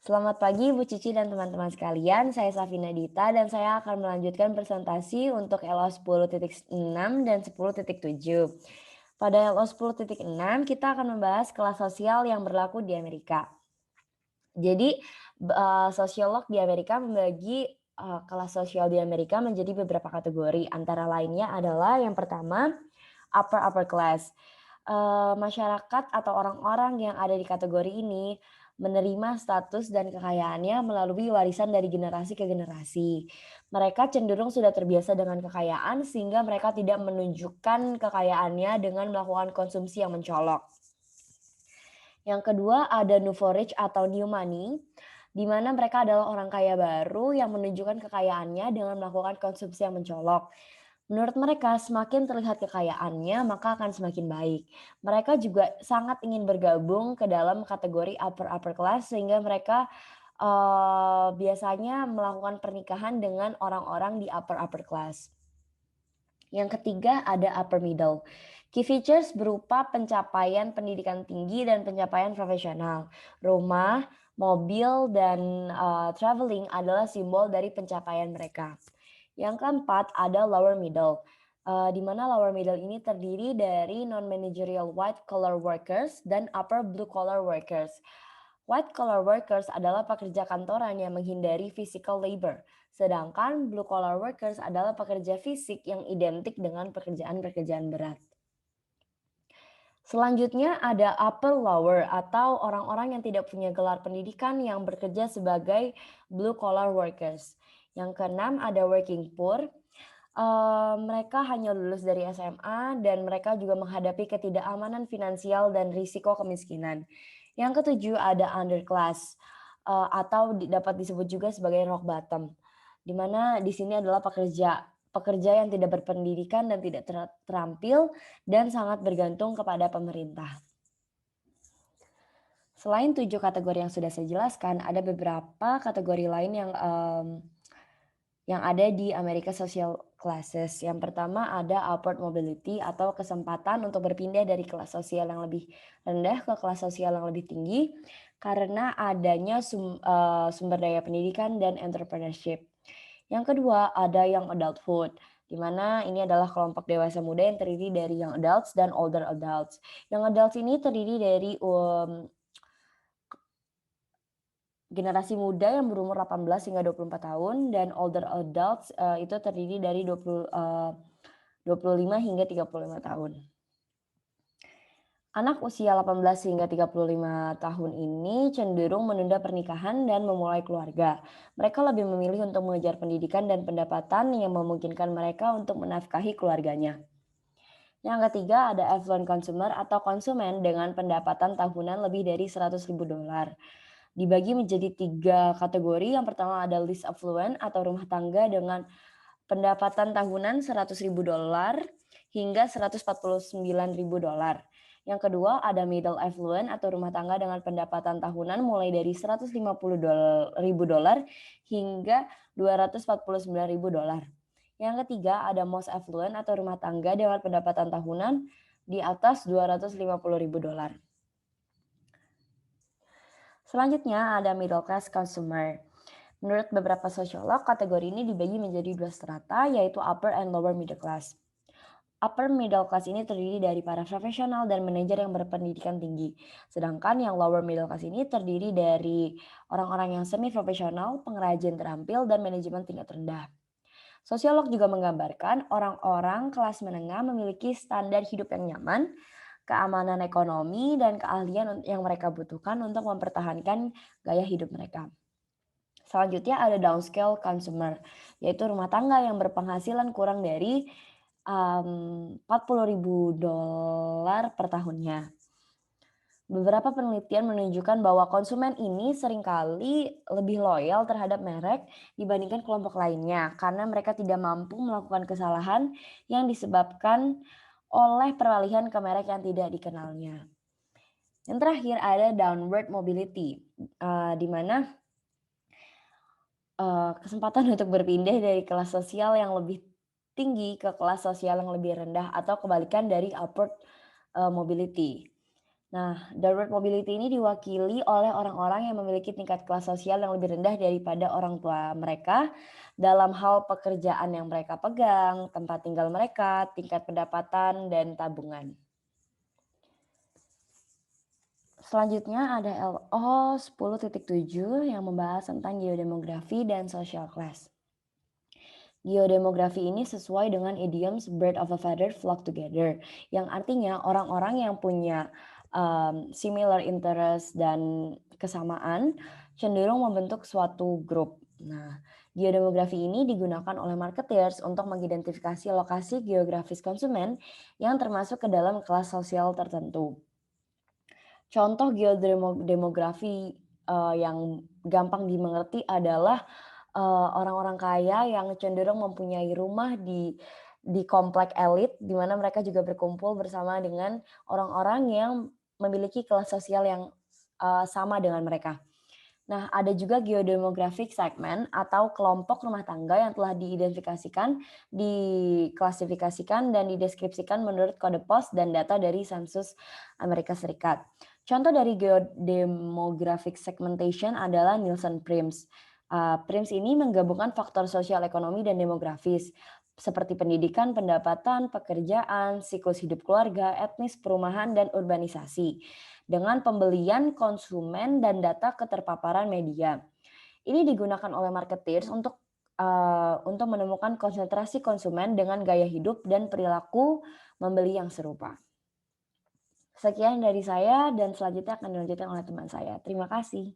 Selamat pagi Bu Cici dan teman-teman sekalian, saya Safina Dita dan saya akan melanjutkan presentasi untuk LO 10.6 dan 10.7. Pada LO 10.6 kita akan membahas kelas sosial yang berlaku di Amerika. Jadi sosiolog di Amerika membagi kelas sosial di Amerika menjadi beberapa kategori. Antara lainnya adalah yang pertama upper class. Masyarakat atau orang-orang yang ada di kategori ini menerima status dan kekayaannya melalui warisan dari generasi ke generasi. Mereka cenderung sudah terbiasa dengan kekayaan sehingga mereka tidak menunjukkan kekayaannya dengan melakukan konsumsi yang mencolok. Yang kedua ada nouveau rich atau new money, di mana mereka adalah orang kaya baru yang menunjukkan kekayaannya dengan melakukan konsumsi yang mencolok. Menurut mereka, semakin terlihat kekayaannya, maka akan semakin baik. Mereka juga sangat ingin bergabung ke dalam kategori upper class sehingga mereka biasanya melakukan pernikahan dengan orang-orang di upper class. Yang ketiga ada upper middle. Key features berupa pencapaian pendidikan tinggi dan pencapaian profesional. Rumah, mobil, dan traveling adalah simbol dari pencapaian mereka. Yang keempat ada lower middle, di mana lower middle ini terdiri dari non-managerial white collar workers dan upper blue collar workers. White collar workers adalah pekerja kantoran yang menghindari physical labor, sedangkan blue collar workers adalah pekerja fisik yang identik dengan pekerjaan-pekerjaan berat. Selanjutnya ada upper lower atau orang-orang yang tidak punya gelar pendidikan yang bekerja sebagai blue collar workers. Yang keenam ada working poor. Mereka hanya lulus dari SMA dan mereka juga menghadapi ketidakamanan finansial dan risiko kemiskinan. Yang ketujuh ada underclass, atau dapat disebut juga sebagai rock bottom, di mana di sini adalah pekerja pekerja yang tidak berpendidikan dan tidak terampil dan sangat bergantung kepada pemerintah. Selain 7 kategori yang sudah saya jelaskan, ada beberapa kategori lain yang ada di Amerika Social Classes. Yang pertama ada upward mobility atau kesempatan untuk berpindah dari kelas sosial yang lebih rendah ke kelas sosial yang lebih tinggi karena adanya sumber daya pendidikan dan entrepreneurship. Yang kedua ada young adulthood, di mana ini adalah kelompok dewasa muda yang terdiri dari young adults dan older adults. Young adults ini terdiri dari generasi muda yang berumur 18 hingga 24 tahun dan older adults, itu terdiri dari 25 hingga 35 tahun. Anak usia 18 hingga 35 tahun ini cenderung menunda pernikahan dan memulai keluarga. Mereka lebih memilih untuk mengejar pendidikan dan pendapatan yang memungkinkan mereka untuk menafkahi keluarganya. Yang ketiga ada affluent consumer atau konsumen dengan pendapatan tahunan lebih dari $100.000. Dibagi menjadi 3 kategori. Yang pertama ada least affluent atau rumah tangga dengan pendapatan tahunan $100.000 hingga $149.000. Yang kedua ada middle affluent atau rumah tangga dengan pendapatan tahunan mulai dari $150.000 hingga $249.000. Yang ketiga ada most affluent atau rumah tangga dengan pendapatan tahunan di atas $250.000. Selanjutnya ada middle class consumer. Menurut beberapa sosiolog, kategori ini dibagi menjadi 2 strata, yaitu upper and lower middle class. Upper middle class ini terdiri dari para profesional dan manajer yang berpendidikan tinggi. Sedangkan yang lower middle class ini terdiri dari orang-orang yang semi profesional, pengrajin terampil, dan manajemen tingkat rendah. Sosiolog juga menggambarkan orang-orang kelas menengah memiliki standar hidup yang nyaman, keamanan ekonomi, dan keahlian yang mereka butuhkan untuk mempertahankan gaya hidup mereka. Selanjutnya ada downscale consumer, yaitu rumah tangga yang berpenghasilan kurang dari $40.000 per tahunnya. Beberapa penelitian menunjukkan bahwa konsumen ini seringkali lebih loyal terhadap merek dibandingkan kelompok lainnya karena mereka tidak mampu melakukan kesalahan yang disebabkan oleh peralihan ke merek yang tidak dikenalnya. Yang terakhir ada downward mobility, di mana kesempatan untuk berpindah dari kelas sosial yang lebih tinggi ke kelas sosial yang lebih rendah atau kebalikan dari upward mobility. Nah, direct mobility ini diwakili oleh orang-orang yang memiliki tingkat kelas sosial yang lebih rendah daripada orang tua mereka dalam hal pekerjaan yang mereka pegang, tempat tinggal mereka, tingkat pendapatan, dan tabungan. Selanjutnya ada LO 10.7 yang membahas tentang geodemografi dan social class. Geodemografi ini sesuai dengan idioms bird of a feather flock together, yang artinya orang-orang yang punya similar interest dan kesamaan cenderung membentuk suatu grup. Nah, geodemografi ini digunakan oleh marketers untuk mengidentifikasi lokasi geografis konsumen yang termasuk ke dalam kelas sosial tertentu. Contoh geodemografi yang gampang dimengerti adalah orang-orang kaya yang cenderung mempunyai rumah di komplek elit, di mana mereka juga berkumpul bersama dengan orang-orang yang memiliki kelas sosial yang sama dengan mereka. Nah, ada juga geodemographic segment atau kelompok rumah tangga yang telah diidentifikasikan, diklasifikasikan, dan dideskripsikan menurut kode pos dan data dari Sensus Amerika Serikat. Contoh dari geodemographic segmentation adalah Nielsen Prims. Prims ini menggabungkan faktor sosial ekonomi dan demografis, seperti pendidikan, pendapatan, pekerjaan, siklus hidup keluarga, etnis, perumahan, dan urbanisasi dengan pembelian konsumen dan data keterpaparan media. Ini digunakan oleh marketers untuk menemukan konsentrasi konsumen dengan gaya hidup dan perilaku membeli yang serupa. Sekian dari saya dan selanjutnya akan dilanjutkan oleh teman saya. Terima kasih.